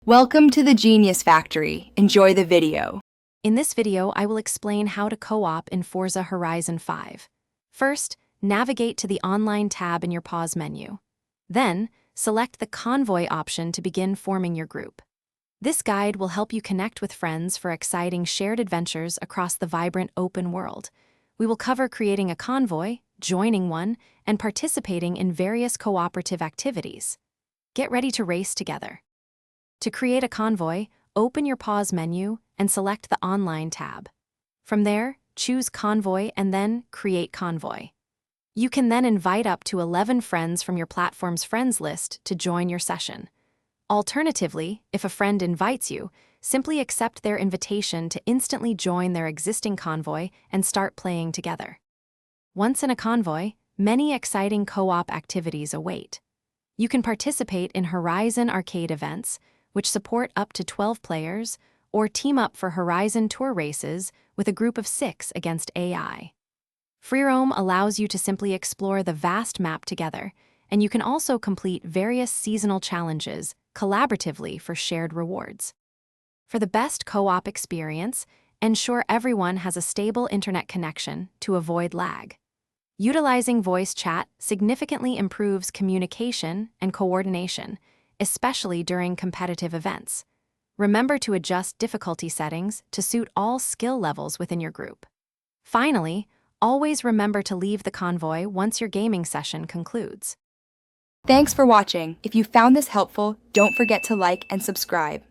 Welcome to the Genius Factory. Enjoy the video. In this video, I will explain how to co-op in Forza Horizon 5. First, navigate to the Online tab in your pause menu. Then, select the Convoy option to begin forming your group. This guide will help you connect with friends for exciting shared adventures across the vibrant open world. We will cover creating a convoy, joining one, and participating in various cooperative activities. Get ready to race together. To create a convoy, open your pause menu and select the Online tab. From there, choose Convoy and then Create Convoy. You can then invite up to 11 friends from your platform's friends list to join your session. Alternatively, if a friend invites you, simply accept their invitation to instantly join their existing convoy and start playing together. Once in a convoy, many exciting co-op activities await. You can participate in Horizon arcade events, which support up to 12 players, or team up for Horizon Tour races with a group of 6 against AI. Free roam allows you to simply explore the vast map together, and you can also complete various seasonal challenges collaboratively for shared rewards. For the best co-op experience, ensure everyone has a stable internet connection to avoid lag. Utilizing voice chat significantly improves communication and coordination, especially during competitive events. Remember to adjust difficulty settings to suit all skill levels within your group. Finally, always remember to leave the convoy once your gaming session concludes. Thanks for watching. If you found this helpful, don't forget to like and subscribe.